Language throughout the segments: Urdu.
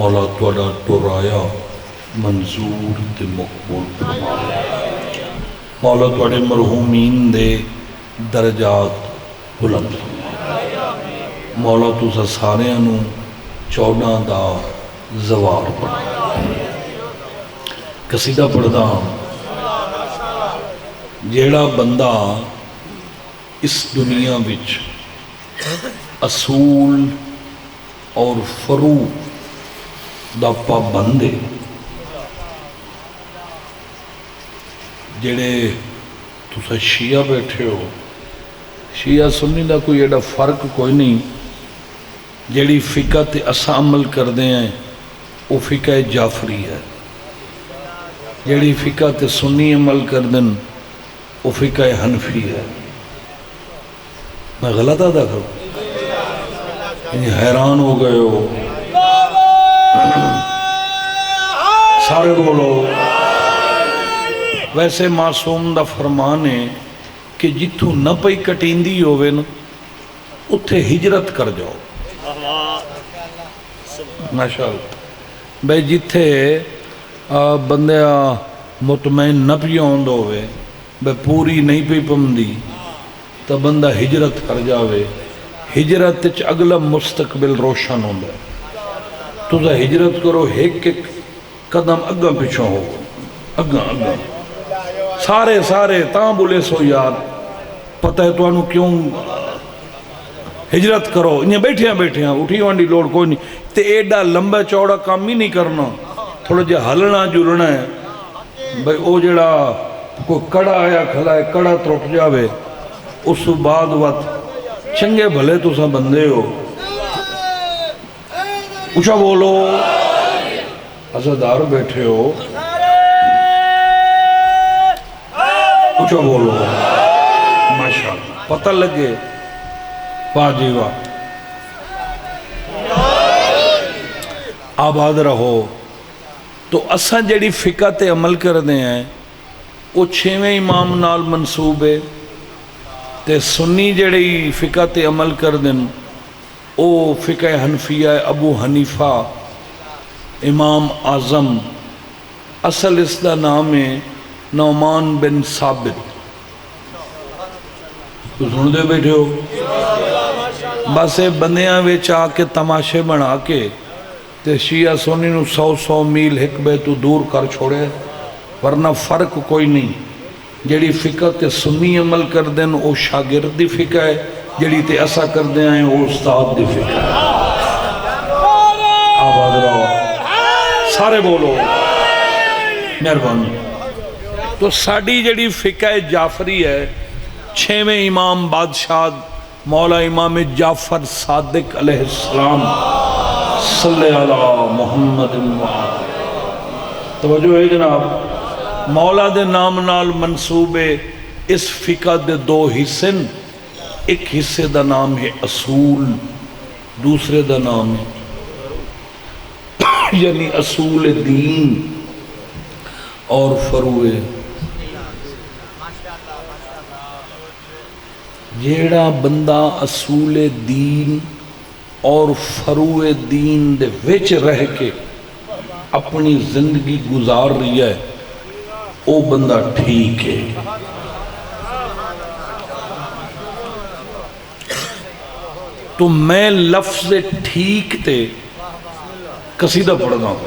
مولا تھوڑا ٹرایا منظور تے مقبول فرما مولا تھوڑے مرحومین دے درجات بلند مولا تسا سارے انو 14 دا زوار بنا قصیدہ پڑھدا جیڑا بندہ اس دنیا وچ اصول اور فروع دا پابند ہے جڑے تسا شیعہ بیٹھے ہو شیعہ سنی دا کوئی ایڈا فرق کوئی نہیں جڑی فقہ تے اسا عمل کردے ہیں وہ فقہ جعفری ہے جڑی فقہ تے سنی عمل کردن وہ فقہ حنفی ہے میں غلط ادا کروں حیران ہو گئے ہو سارے بولو ویسے معصوم دا فرمان ہے کہ جتھوں نہ پئی کٹیندی ہوئے نا اتھے ہجرت کر جاؤ ماشاءاللہ بھئی جتھے بندے مطمئن نہ پی ہوند ہوئے بھئی پوری نہیں پی پمدی تو بندہ ہجرت کر جاوے ہجرت چ اگلا مستقبل روشن ہوندہ ہے تو ہجرت کرو ایک ایک قدم اگاں پیچھوں ہو اگاں سارے تاں بولے سو یار پتہ ہے تو انہوں کیوں ہجرت کرو انہیں بیٹھیاں اٹھی وانڈی لوڑ کوئی نہیں تے ایڈا لمبا چوڑا کام ہی نہیں کرنا تھوڑا جے ہلنا جلنا ہے بھئی او جڑا کوئی کڑا آیا کھلا ہے کڑا ترٹ جاوے اس بعد وقت چنگے بھلے تو سا بندے ہو اچھا بولو عزادار بیٹھے ہو اچھا بولو ماشاءاللہ پتہ لگے واہ جی واہ آباد رہو تو اساں جڑی فقہ تے عمل کردے ہیں وہ 6ویں امام نال منصوب ہے تے سنی جڑی فقہ تے عمل کردن او فقہ حنفیہ ابو حنیفہ امام اعظم اصل اس دا نام ہے نعمان بن ثابت تو سن دے بیٹھے ہو بس بندیاں ویچ آ کے تماشے بنا کے تے شیعہ سنی نو 100 میل حکبے تو دور کر چھوڑے ورنہ فرق کوئی نہیں جڑی فقہ تے سنی عمل کر دیں او شاگرد دی فقہ ہے جڑی تے ایسا کر دیں آئیں او استاد دی فقہ ہے آباد رہو سارے بولو مہربانی تو ساڑی جڑی فقہ جعفری ہے 6ویں امام بادشاہ مولا امام جعفر صادق علیہ السلام صلی اللہ محمد توجہ ہے جناب مولا دے نام نال منصوب اس فقہ دے 2 حصے ایک حصے دا نام ہے اصول دوسرے دا نام ہے یعنی اصول دین اور فروع جیڑا بندہ اصول دین اور فروع دین دے وچ رہ کے اپنی زندگی گزار رہی ہے او بندہ ٹھیک ہے تو میں لفظ ٹھیک تے قصیدہ پڑھنا ہوں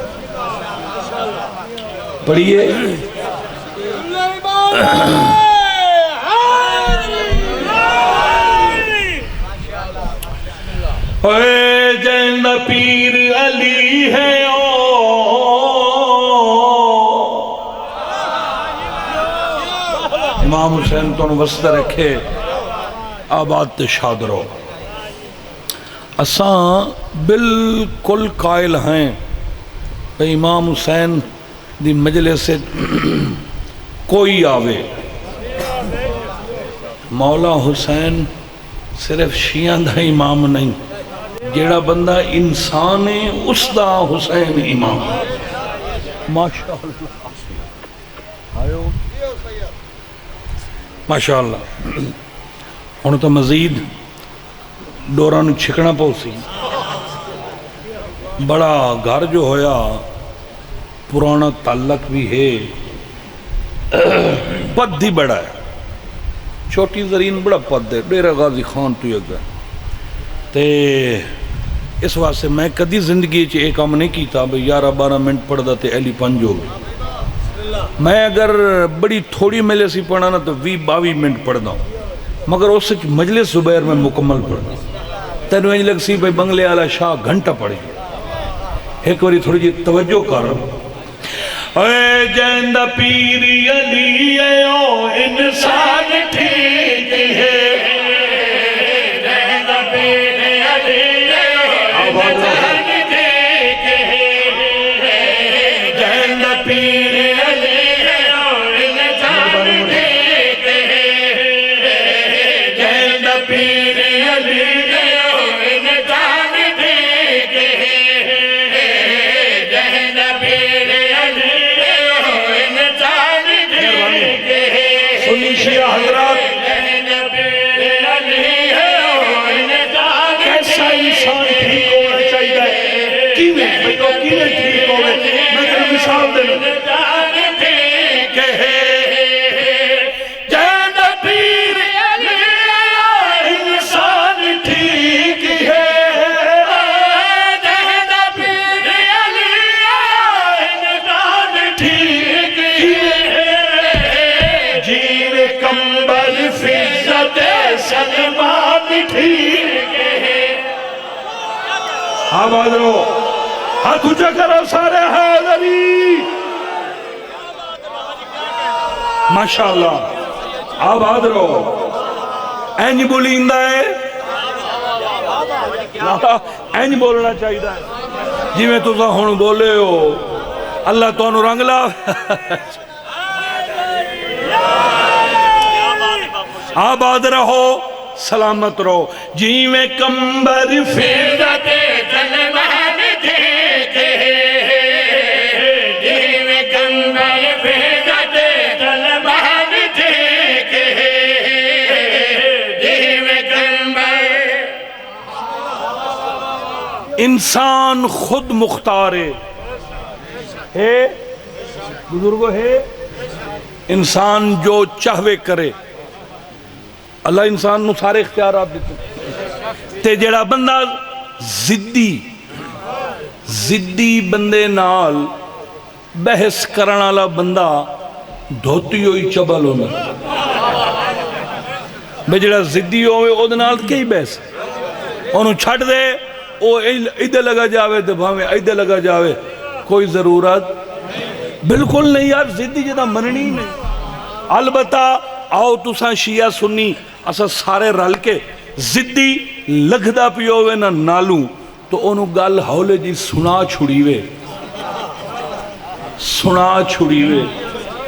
پڑھئے اے جن پیر علی ہے امام حسین تو وسط رکھے آباد تے شاد رو اساں بالکل قائل ہیں کہ امام حسین دی مجلس سے کوئی آوے مولا حسین صرف شیعہ دا امام نہیں جیڑا بندہ انسان ہے اس دا حسین امام ماشاءاللہ ماشاءاللہ ہن تو مزید ڈوراں نو چھکنا پوسی بڑا گھر جو ہویا پرانا تعلق بھی ہے، پد ہی بڑا ہے، چھوٹی زرین بڑا پد ہے، ڈیرہ غازی خان تو یک ہے تے اس واسطے میں کدی زندگی چ ایک کام نہیں کیتا بھئی 11-12 منٹ پڑھ دا تے ایلی 5 ہو گئی۔ میں اگر بڑی تھوڑی ملے سی پڑھنا نا تو 20-22 منٹ پڑھ دا ہوں، مگر اس مجلس زبیر میں مکمل پڑھنا۔ تینو انج لگ سی بھئی بنگلے والا شاہ گھنٹہ پڑھے، ایک باری تھوڑی جی توجہ کر۔ اے جیندہ پیری علی او انسان ٹھیک ہے، جیندہ پیری علی او انسان ٹھیک ہے، جیندہ پیری علی او انسان ٹھیک ہے، جیندہ پیری علی او انسان ٹھیک ہے، جیندہ پیری شیعہ حضرات کیسا انسان ٹھیک ہونا چاہیے، کیویں ٹھیک ہوئے، میں تیرے مثال دے لوں آباد رہو، ہاتھ اونچا کرو سارے حیدری، ماشاءاللہ آباد رہو۔ اینج بولیندا ہے، اینج بولنا چاہیے جی میں تُسا ہون بولے ہو، اللہ تو انہوں رنگ لا۔ آباد رہو، سلامت رہو، جی میں کمبر فیضت سلمان ٹھیک ہے، جی میں کمبر فیضت سلمان ٹھیک ہے، جی میں کمبر۔ انسان خود مختار ہے، بزرگو ہے، انسان جو چاہوے کرے، اللہ انسان نو سارے اختیارات دیتے تے جڑا بندہ زدی بندے نال بحث کرنا والا بندہ دھوتی ہوئی چبل ہونا، بے جڑا زدی ہوئے او دنال کئی بحث انہوں چھٹ دے، او ایدے لگا جاوے دے بھاویں ایدے لگا جاوے، کوئی ضرورت بالکل نہیں یار، زدی جدہ مننی نہیں۔ البتہ آؤ تساں شیعہ سنی اسا سارے رل کے زدی لگدہ پیوے نہ نالوں تو انہوں گل ہولے جی سنا چھڑیوے۔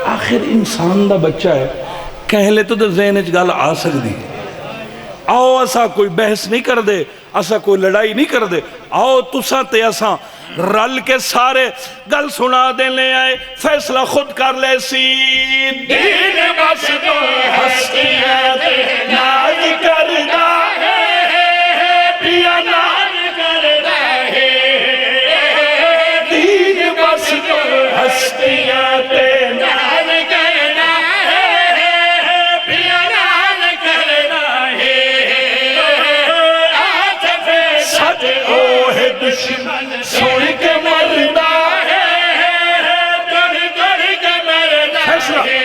آخر انسان دا بچہ ہے، کہلے تو دے ذہن اچ گل آ سکتی ہے۔ آؤ اسا کوئی بحث نہیں کر دے، اسا کوئی لڑائی نہیں کر دے، آؤ تساں تے اساں رل کے سارے گل سنا دے لے آئے، فیصلہ خود کر لے سی۔ دین بس تو ہستیاں دے ناز کرنا ہے، پیا ناز کرنا ہے، دین بس تو ہستیاں دے ناز کرنا ہے، پیا ناز کرنا ہے، آج پہ سچ اوہ دشمن سن کے مردہ ہے، گڑ کے مردہ ہے،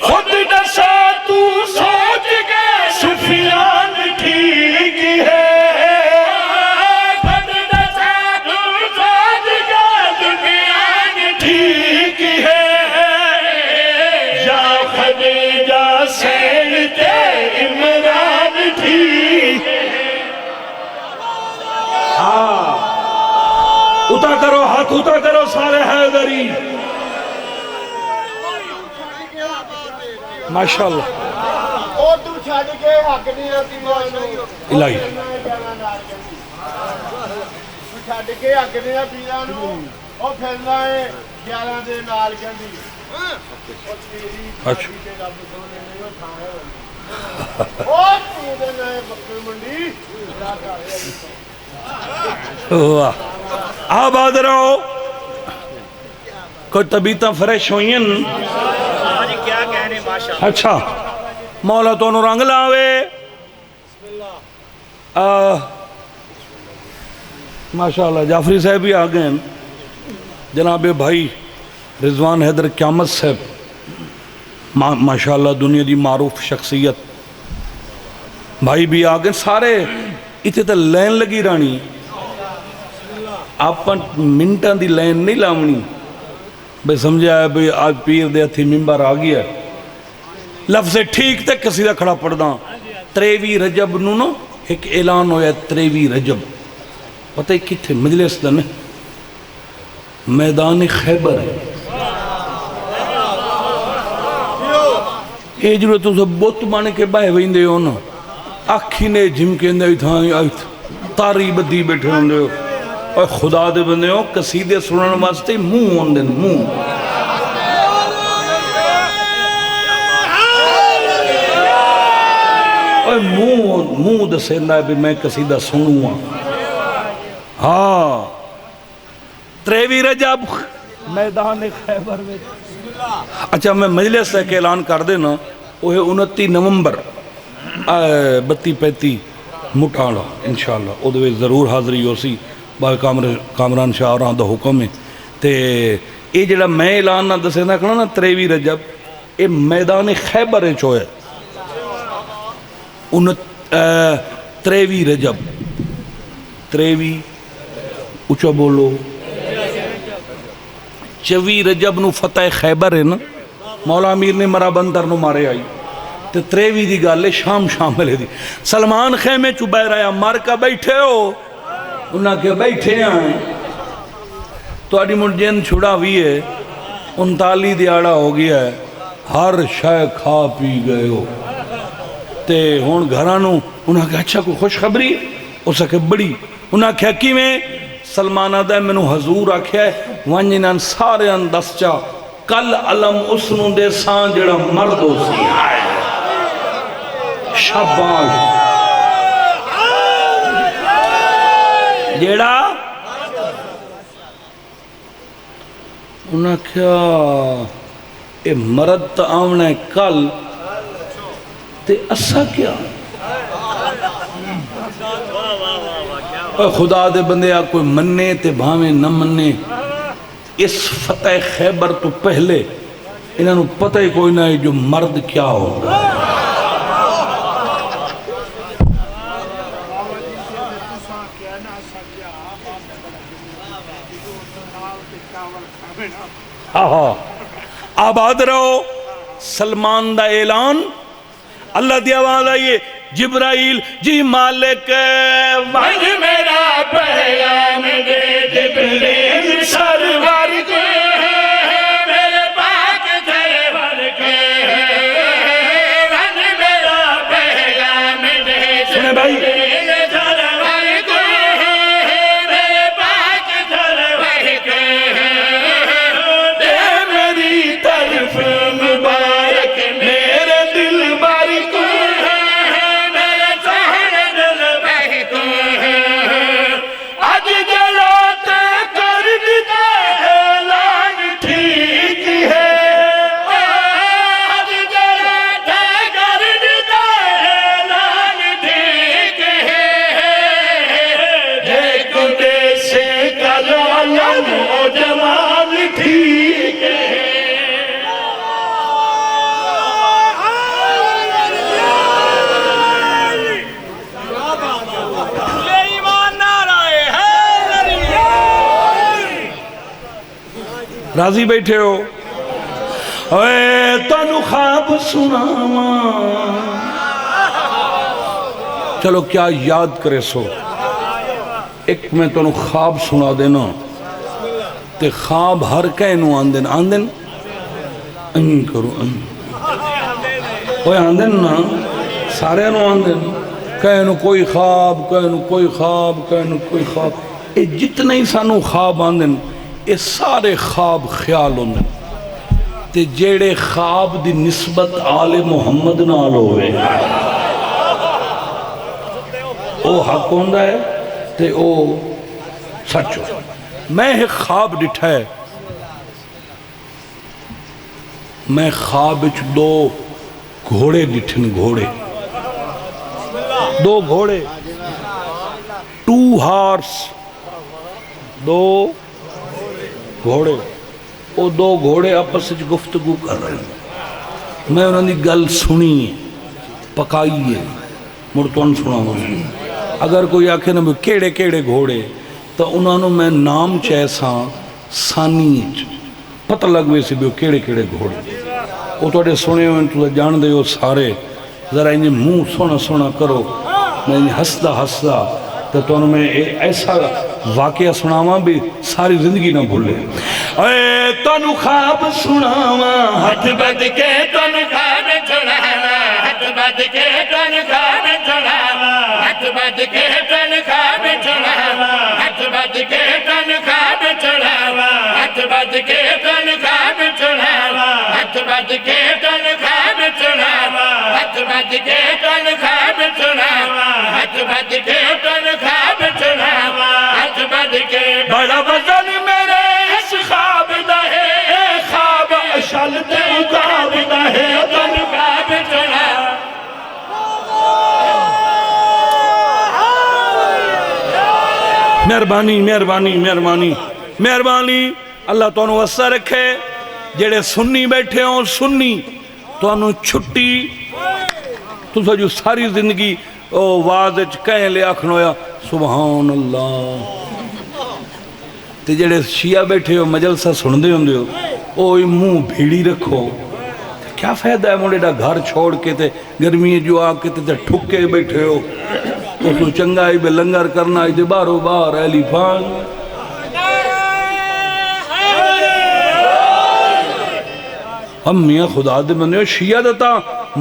خود نسا تو سوچ کے سفیان ٹھیک ہے، خود نسا تو سوچ کے سفیان ٹھیک ہے، یا خدیجہ سین تے عمران ٹھیک ہے۔ اتا کرو ہاتھ اتا کرو سارے حیدری، ماشاءاللہ۔ او تو چھڑ کے حق نہیں آتی الہی تو چھڑ کے حق نہیں آ پیرانو، او پھرنا ہے 11 دے نال کہندی او تیری اچھا تے رب سونے نے کھایا او تو دے نال بکری منڈی لا کر واہ آباد رہو کوئی طبیعتاں فریش ہوئی ہیں کیا کہنے ماشاءاللہ اچھا مولا تو رنگ لاوے ماشاءاللہ جعفری صاحب بھی آ گئے ہیں جناب بھائی رضوان حیدر قیامت صاحب ماشاءاللہ دنیا دی معروف شخصیت بھائی بھی آ گئے سارے اتنے تو لین لگی رانی آپ منٹاں دی لین نہیں لاونی بھئی سمجھا ہے بھئی آج پیر دے ہتھی ممبر آ گیا لفظ ٹھیک تے کسی دا کھڑا پڑھ دا 23 رجب نو نا ایک اعلان ہویا 23 رجب پتہ ہی کتھے مجلس دا نہیں میدان خیبر ہے یہ جو تو سب بوت بانے کے بائے ویندے ہو نا آکھی نے جھم کے اندے تھا تاری بدی بیٹھے ہوندے ہو اور خدا دے بندے ہو قصیدے سنن واسطے منہ ہوندے منہ اور منہ دسیندا ہے بھی میں قصیدہ سنوں ہاں 23 رجب میدان خیبر میں اچھا میں مجلس سے ایک اعلان کر دینا وہ ہے 29 نومبر 32-35 مٹھانا انشاءاللہ او دے ضرور حاضری ہو سی باقی کامران شاہ اور دا حکم ہے تے یہ جڑا میں اعلان نہ دسے نہ کہنا نا 23 رجب یہ میدان خیبر چوئے 23 رجب 23 اچھا بولو 24 رجب نو فتح خیبر ہے نا مولا امیر نے مرا بندر نو مارے آئی تے 23 دی گالے شام ملے دی سلمان خیمے چو بہ رہا مار کا بیٹھے ہو انہاں کے بیٹھے آئیں تو آڑی مرجین چھڑا ہوئی ہے 39 دیاڑا ہو گیا ہے ہر شے کھا پی گئے ہو تے ہون گھرانوں انہاں کے اچھا کوئی خوشخبری اسا کے بڑی انہاں کے حقی میں سلمانہ دے میں نو حضور آکھیا ہے وانجنان سارے اندس چا کل علم اسنو دے سان جڑا مردو سی آئے شابان جڑا انہاں کیا اے مرد تا آونا ہے کل تے اسا کیا خدا دے بندے آ کوئی مننے تے بھاویں نہ مننے اس فتح خیبر تو پہلے انہوں نے پتہ ہی کوئی نہ ہے جو مرد کیا ہوگا آباد رہو سلمان دا اعلان اللہ دی آواز آئیے جبرائیل جی مالک ون میرا پیام دے جبریل سرور کے میرے پاک سرور کے ون میرا پیام دے سنے بھائی سرور کے میرے پاک سرور کے دے میری طرف مبارک میرے دل بار کو راضی بیٹھے ہو اے تانو خواب سناواں چلو کیا یاد کرے سو ایک میں تانو خواب سنا دینا تے خواب ہر کہنو آندن کرو اوہ آندن نا سارے نو آندن کہنو کوئی خواب کہنو کوئی خواب کہنو کوئی خواب اے جتنے ہی سانو خواب آندن اے سارے خواب خیال ہونے تے جیڑے خواب دی نسبت آل محمد نال ہوئے او حق ہوندہ ہے تے او سچ ہو۔ میں ایک خواب ڈٹھا ہے، میں خواب وچ دو گھوڑے ڈٹھن، گھوڑے، دو گھوڑے، 2 ہارس، دو گھوڑے، وہ دو گھوڑے آپس وچ گفتگو کر رہے ہیں، میں انہوں نے گل سنی پکائی ہے، مرتون سنا ہوں۔ اگر کوئی آکھے نا بھی کیڑے کیڑے گھوڑے، تو انہوں نے میں نام چیسا سانی پتہ لگوے سے بھی وہ کیڑے کیڑے گھوڑے، وہ توڑے سنے ہوئے تو جان دے ہو سارے، ذرا انہیں منہ سونا سونا کرو، میں انہیں ہسدا ہسدا، تو انہوں میں ایسا واقعہ سناواں بھی ساری زندگی نہ بھولے۔ اے تانو خواب سناواں، ہاتھ بد کے تن خواب چڑھاوا، ہاتھ بد کے تن خواب چڑھاوا، ہاتھ بد کے تن خواب چڑھاوا، ہاتھ بد کے تن خواب چڑھاوا، ہاتھ بد کے تن خواب چڑھاوا، ہاتھ بد کے تن خواب چڑھاوا، ہاتھ بد کے تن خواب چڑھاوا، ہاتھ بد کے تن خواب چڑھاوا، ہاتھ بد کے بڑا وزن میرے اس خواب دا ہے، اے خواب اشل تے عقاب دا ہے، تن خواب چڑھاوا۔ مہربانی مہربانی مہربانی مہربانی، اللہ تو انہوں وسع رکھے، جڑے سنی بیٹھے ہوں سنی، تو انہوں چھٹی، تو سا جو ساری زندگی واضح کہیں لے آکھنویا سبحان اللہ، تے جڑے شیعہ بیٹھے ہو مجلسہ سن دے ہوں دے ہو، اوہ منہ بھیڑی رکھو، کیا فائدہ ہے موڑے دا گھر چھوڑ کے تے گرمی جو آکے تے ٹھکے بیٹھے ہو، تو چنگائی بے لنگر کرنا ہے بارو بار ایلی پان۔ ہم میاں خدا دے بندے شیعہ دتا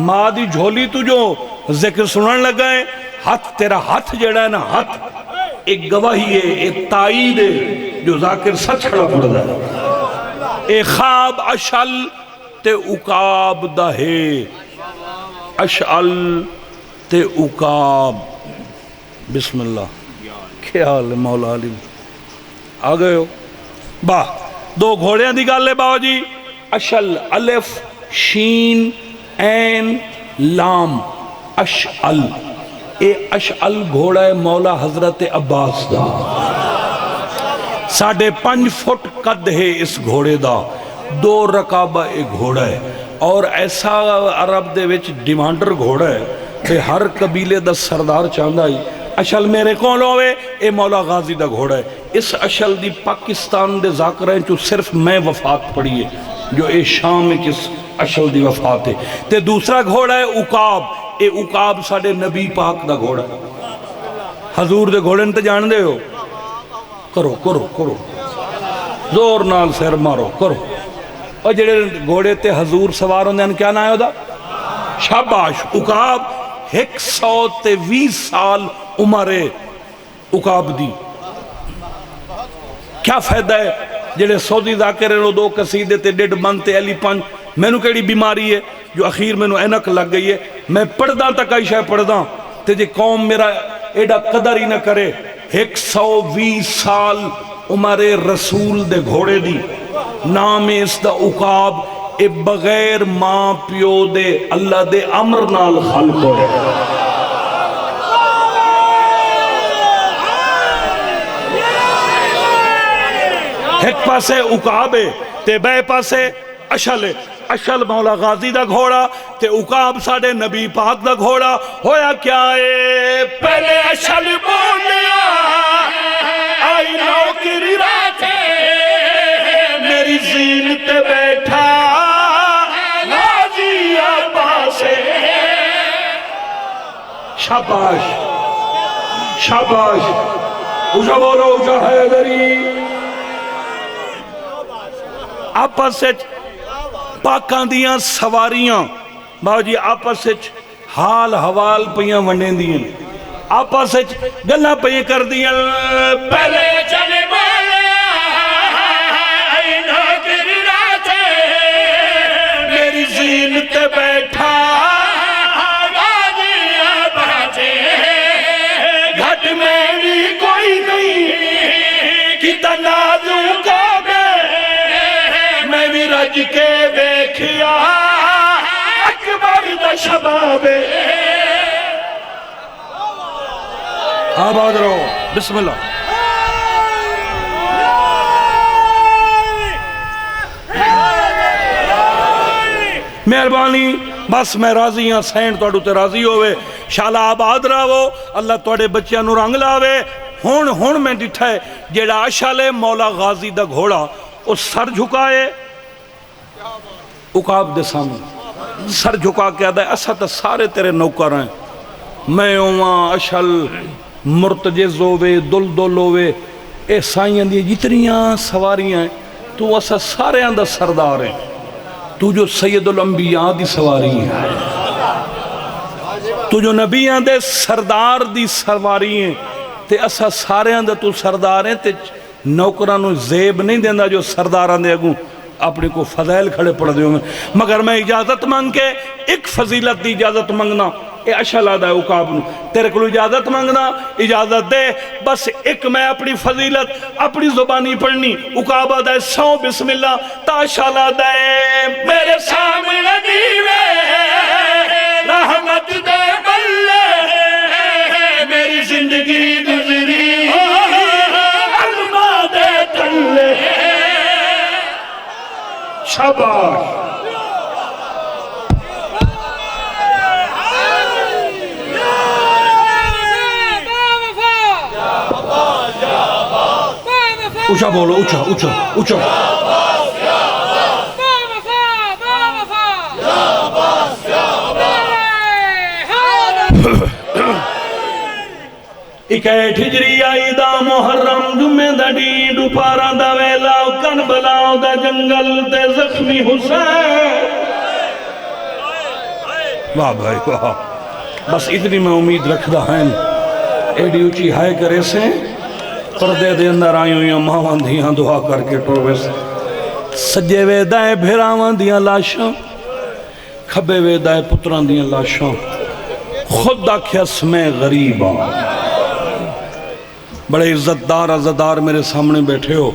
ماں دی جھولی تو جو ذکر سنن لگا ہے، ہاتھ تیرا ہاتھ جڑا ہے نا، ہاتھ ایک گواہی ہے، ایک تائید ہے جو ذاکر سچ کھڑا پڑ دا ہے۔ اے خواب اشعل تے عقاب دا ہے، اشعل تے عقاب، بسم اللہ، کیا حال ہے مولا علی، آگئے ہو با دو گھوڑیاں دی گالے باو جی، اشل الف شین این لام اشعل، اے اشعل گھوڑا ہے مولا حضرت عباس دا، 5.5 فٹ قد ہے اس گھوڑے دا، 2 رکابہ ایک گھوڑا ہے، اور ایسا عرب دے وچ ڈیمانڈر گھوڑا ہے کہ ہر قبیلے دا سردار چاہندہ ہی اشل میرے کون ہوئے، اے مولا غازی دا گھوڑا ہے۔ اس اشل دی پاکستان دے ذاکریں جو صرف میں وفات پڑھی ہے، جو اے شام میں کس اشل دی وفات ہے۔ تے دوسرا گھوڑا ہے عقاب، اے عقاب ساڑے نبی پاک دا گھوڑا ہے، حضور دے گھوڑے نے تے جان دے ہو، کرو کرو کرو زور نال سیر مارو کرو، اور جڑے گھوڑے تے حضور سوار ہوندے ہیں کیا نہ ہے دا شاباش، عقاب 120 سال عمرے عقاب دی، کیا فائدہ ہے جڑے سعودی ذاکرے نو 2 قصیدے تے 1.5 بند تے علی 5، میں نو کیڑی بیماری ہے جو اخیر میں نو اینک لگ گئی ہے، میں پڑھ تک آئی شاہ پڑھ داں تے جے قوم میرا ایڈا قدر ہی نہ کرے، 120 سال عمرے رسول دے گھوڑے دی، نام اس دا عقاب، اے بغیر ماں پیو دے اللہ دے امر نال خلق ہوئے، ایک پاسے عقاب ہے تے بے پاسے اشل ہے، اشل مولا غازی دا گھوڑا تے عقاب ساڑے نبی پاک دا گھوڑا، ہویا کیا ہے پہلے اشل بولیا آئی نوکری راتے میری زین تے بیٹھا غازی عباسے، شاباش شاباش، اچھا بولو اچھا حیدری، آپس سے پاکاں دیاں سواریاں باو جی، آپس سے حال حوال پیاں ونڈیں دیاں، آپس سے گلہ پیاں کر دیاں، پہلے چل بولیا آئی نوکری راتے میری زین تے بیٹھا غازی عباسے، گھٹ میں بھی کوئی بھیج کے دیکھیا اکبر دا شباب آباد رہو بسم اللہ مہربانی بس میں راضی ہاں سین توڑو تے راضی ہوئے شالا آباد رہو اللہ توڑے بچیاں نو رنگ لاوے ہون میں ڈٹھا ہے جیڑا اشالے مولا غازی دا گھوڑا اس سر جھکائے اقاب دے سامنے سر جھکا کے آدھا ہے اسا تا سارے تیرے نوکر ہیں میں اوہاں اشل مرتجز ہوئے دل ہوئے اے سائیں دی جتنیاں سواریاں ہیں تو اسا سارے اندر سردار ہیں تو جو سید الانبیاء دی سواری ہے تو جو نبیاں دے سردار دی سواری ہیں تے اسا سارے اندر تو سردار ہیں تے نوکرانو زیب نہیں دیندہ جو سرداران دے اگوں اپنے کو فضائل کھڑے پڑھ دیوں میں مگر میں اجازت مانگ کے ایک فضیلت دی اجازت مانگنا اے اشل آدھا ہے اقاب نو تیرے کو اجازت مانگنا اجازت دے بس ایک میں اپنی فضیلت اپنی زبانی پڑھنی اقاب آدھا ہے سو بسم اللہ تا اشل آدھا ہے میرے سامنے دیوے رحمت دے بلے میری زندگی گزری علمہ دے تلے شاباش اچھا بولو اچھا اچھا اچھا اکیٹ ہجری آئی دا محرم جمعہ دا ڈیڈ اپارا دا ویلا کن بلاؤ دا جنگل تے زخمی حسین واہ بھائی واہ بس اتنی میں امید رکھ دا ہیں ایڈی اچھی ہائے کرے سے پردے دے اندر آئی ہوئی ماں دیاں دعا کر کے ٹوبے سے سجے وے دائیں بھیراوان دیاں لاشاں کھبے وے دائیں پتران دیاں لاشاں خود داکھیا سمیں غریباں بڑے عزتدار میرے سامنے بیٹھے ہو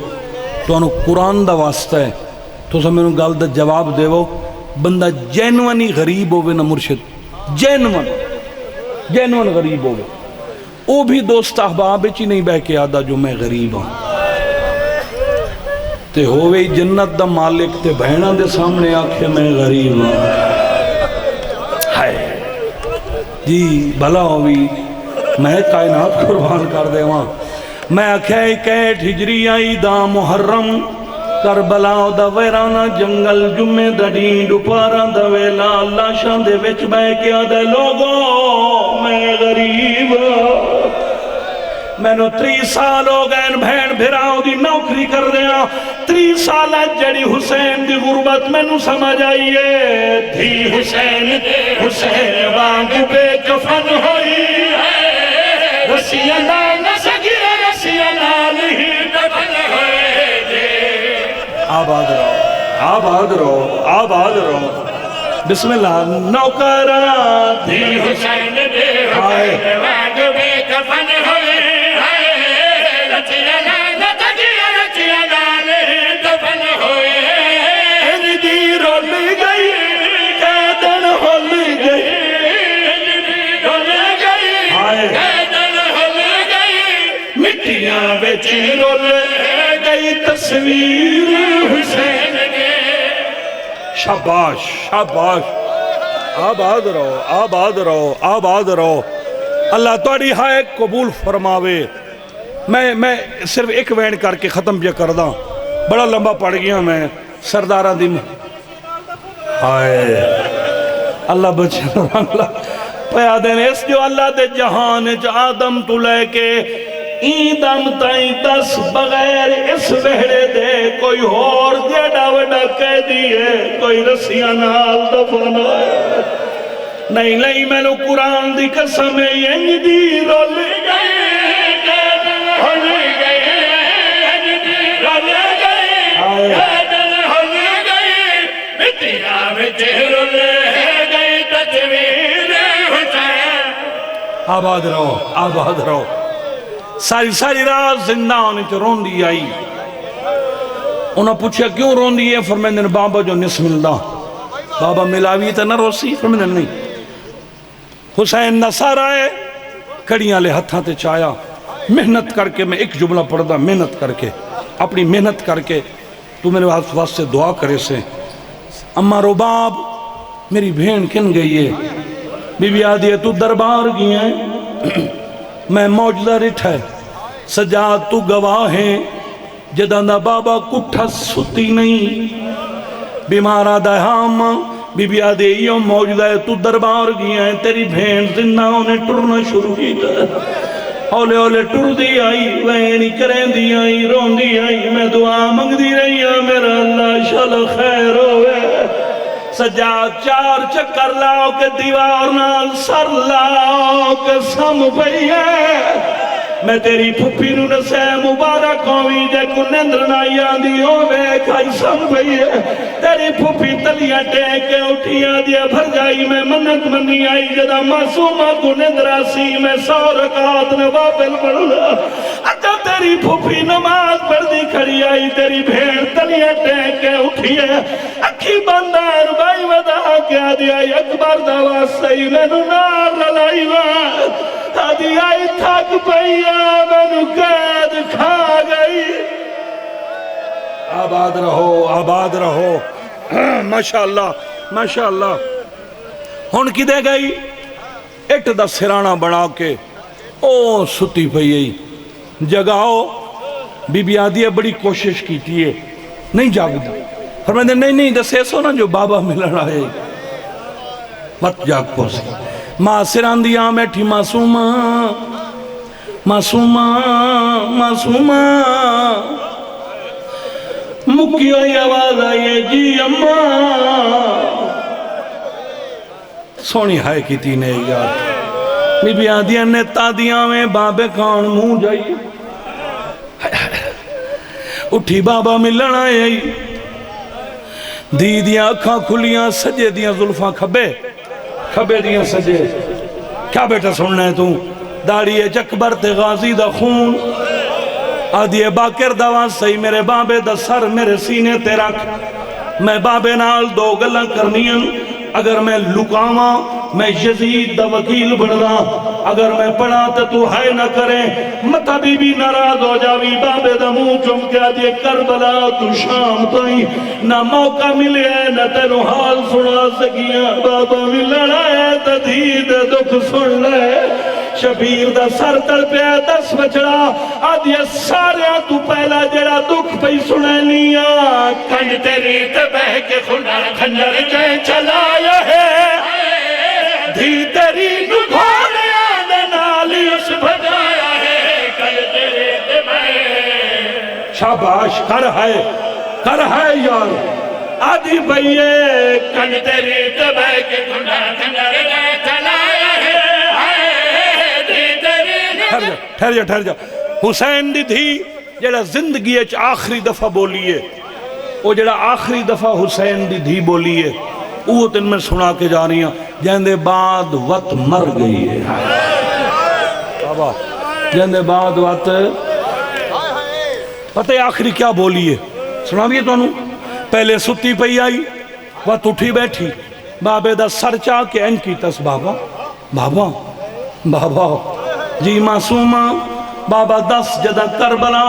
تو انہوں قرآن دا واسطہ ہے تو سب میں گل دا جواب دے وہ بندہ جینوانی غریب ہوئے نہ مرشد جینوان غریب ہوئے وہ بھی دوست احباب چی نہیں بہ کے آدھا جو میں غریب ہوں تے ہوئے جنت دا مالک تے بہنہ دے سامنے آکھے میں غریب ہوں ہائے جی بھلا ہوئی میں کائنات قربان کر دے وہاں میں آکھے کیٹ ہجری آئی دا محرم کربلا دا ویرانا جنگل جمعہ دا ڈینڈ اپارا دا ویلا اللہ شان دے وچ میں کیا دے لوگو میں غریب میں نو 3 سال ہو گئے بھین بھراؤ دی نوکری کر دیا 3 سال جڑی حسین دی غربت میں نو سمجھ آئیے تھی حسین وانگ بے کفن ہوئی ہے رسینا نہ سکی رسینا نہیں دفن ہوئے دے آباد رہو بسم اللہ نوکران تھی حسین دے وانگ بے کفن ہوئے تصویر حسین نے شاباش شاباش آباد رہو اللہ توڑی ہائے قبول فرماوے میں صرف ایک وین کر کے ختم پیا کر دا بڑا لمبا پڑ گیا میں سردارہ دی ہائے اللہ بچے پیا دین اس جو اللہ دے جہان آدم تو لے کے ایدم تائیں 10 بغیر اس وحڑے دے کوئی اور جیڑا وڈا کہہ دیئے کوئی رسیاں نال دفن ہوئے نہیں میں نو قرآن دی قسم ینج دی رول گئی آباد رہو ساری رات زندان چ روندی آئی انہوں نے پوچھا کیوں رون دی ہے؟ فرمیندے نے بابا جو نس ملدا بابا ملاوی تے نہ روسی؟ فرمیندے نہیں۔ حسین نصار آئے کڑیاں لے ہتھاں تے چایا، محنت کر کے، میں ایک جملہ پڑھ دا، محنت کر کے، اپنی محنت کر کے تو میرے واسطے دعا کرے سے۔ اما رباب میری بھین کن گئی ہے؟ بی بی آدھی ہے تو دربار گئی ہے، میں موجودہ رٹھ ہے، سجاد تو گواہ ہے، جداندہ بابا کٹھا ستی نہیں، بیمارہ دا ہام بی بی آدھی یہ موجودہ ہے، تو دربار گئی ہے، تیری بھین زندہ انہیں ٹرنا شروع کی تھا، اولے اولے ٹر دی آئی، وینی کریں دی آئی، رون دی آئی، میں دعا منگ دی رہی ہے، میرا اللہ شال خیر ہوئے۔ سجاد چار چکر لاؤ کے دیوار نال سر لاؤ کے سم پئی ہے، میں تیری پھپی نو نسے مبارک ہوئی جے کو نندر نائی آندی ہوئے کھائی سم پئی ہے، تیری پھپی تلیاں ٹیک کے اٹھیاں دیا بھر جائی، میں منت منی آئی جدا معصومہ کو نندر آسی، میں 100 رکعات نوافل پڑھنا، اچھا تیری پھپی نماز پڑھ دی کھڑی آئی، تیری بھیڑ تلیاں ٹیک کے اٹھی ہے، اکھی بندار بائی ودا کیا دیا اکبر دعویٰ سہی میں نو نار للائی وان آدھی آئی تھک پئیا میں نو قید کھا گئی۔ آباد رہو، آباد رہو، ماشاءاللہ ماشاءاللہ۔ ہون کی دے گئی ایٹ دا سرانہ بنا کے او ستی پئی جگاؤ، بی بی آدھی ہے بڑی کوشش کی تھی نہیں جاگ دی، فرمائے نہیں نہیں دسے سو نا جو بابا ملنا ہے مت جاگ پوسی۔ ماں سران دیا میٹھی معصومہ معصومہ معصومہ مکی ہوئی آواز آئیے جی اماں، سونی ہائے کی تینے یاد بی بی آدھیاں نے تادیاں میں بابے کان منہ جائی، اٹھی بابا ملن آئے، دی دیاں اکھاں کھلیاں، سجے دیاں ظلفاں کھبے کھبے دیاں سجے، کیا بیٹا سننا ہے تو داڑی ہے چکبر تے غازی دا خون، آدھی ہے باکر دوان سہی میرے بابے دا سر میرے سینے تے رکھ، میں بابے نال دو گلہ کرنیاں، اگر میں لکاواں میں یزید دا وکیل بڑھنا، اگر میں پڑھا تو ہائے نہ کریں، متا بی بی ناراض ہو جاوی، بابے دا منہ چمکیا دیے کربلا تو شام تائیں نہ موقع ملے نہ تینو حال سنا سکیاں، بابا ملنا ہے تدید دکھ سن لے، شبیر دا سر تڑ پہ 10 بچڑا آدھی سارے تو پہلا جڑا دکھ پہ سنے لیاں، کنج تیری تبہ کے خنجر جائیں چلایا ہے، دھی تیری نگھوڑے آنے نالی اس بھجایا ہے، کنج تیری تبہ شاباش کر ہے یار آدھی بھئیے، کنج تیری تبہ کے خنجر جائیں چلایا ہے، ٹھہر جا حسین دی تھی جڑا زندگی اچ آخری دفعہ بولیے، وہ جڑا آخری دفعہ حسین دی تھی بولیے وہ تن میں سنا کے جا رہی ہیں، جہندے بعد وقت مر گئی ہے، بابا جہندے بعد وقت پتہ آخری کیا بولیے سنا بھی تو انہوں پہلے ستی پئی آئی وقت اٹھی بیٹھی، بابے دا سر چاہ کے این کی تس بابا بابا بابا جی معصومہ بابا 10 جدہ کربلا،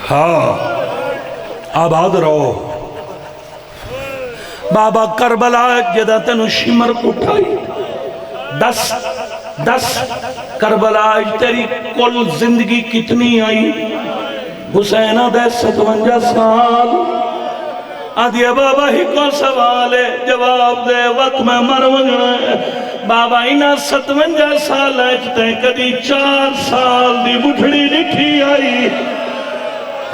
ہاں آباد رہو، بابا کربلا جدہ تینو شمر اٹھائی، 10 کربلا تیری کل زندگی کتنی آئی؟ حسین دے 57 سال، آدھی بابا ہی کو سوال ہے جواب دے وقت میں مر وگنا ہے، بابا انہا 57 سال اچھتے کدی 4 سال دی بٹھڑی نٹھی آئی،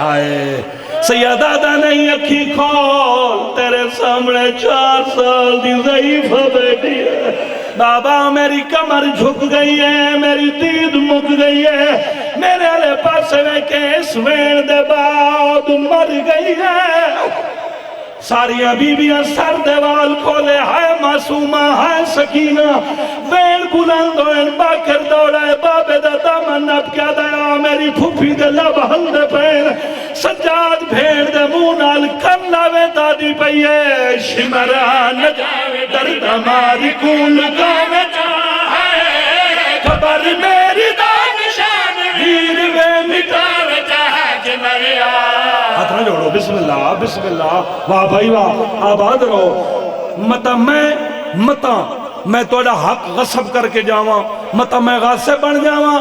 آئے سیدادہ نہیں اکھی کھول تیرے سامنے 4 سال دی ضعیفہ بیٹی ہے، بابا میری کمر جھک گئی ہے، میری دید مک گئی ہے، میرے لے پاس میں کہ اس وین دے بعد مر گئی ہے، ساریاں بیویاں سر دیوال کھولے، ہے معصومہ ہے سکینہ، بین بلند ہوئے، باکر دوڑے، بابے دا دامن نب کیا دیا، میری پھوپھی دے لب ہلدے پین، سجاد بھیڑ دے مونال کر لاوے دادی پئیے، شمران جاوے درد ہماری کون گاوے چاہے، خبر میری دان شان ویر وے مٹاوے چاہے مریا۔ ہاتھ نہ جوڑو، بسم اللہ بسم اللہ، واہ بھائی واہ، آباد رہو۔ متا میں توڑا حق غصب کر کے جاواں، متا میں غاصب بن جاواں،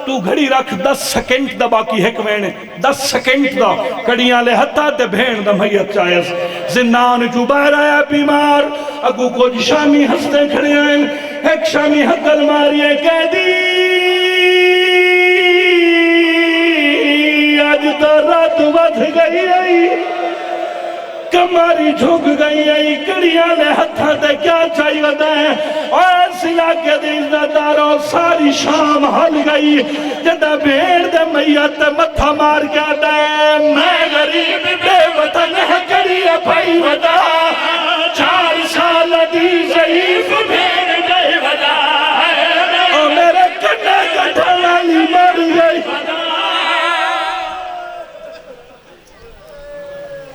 تو گھڑی رکھ 10 سیکنڈ دا باقی ہے کمین 10 سیکنڈ دا کڑیاں لے ہتھا تے بھین دا میت چاہیس، زنان جو باہر آیا بیمار، اگو کو شامی ہستے کھڑے آئیں، ایک شامی حقل ماریے قیدی، آج تو رات ودھ گئی آئی، کماری جھوک گئی آئی، کڑیاں لے ہتھا تے کیا چاہی ودائیں، اور سلا کے دیزہ داروں ساری شام ہل گئی، جدہ بھیڑ دے میت متھا مار کے دائیں، میں غریب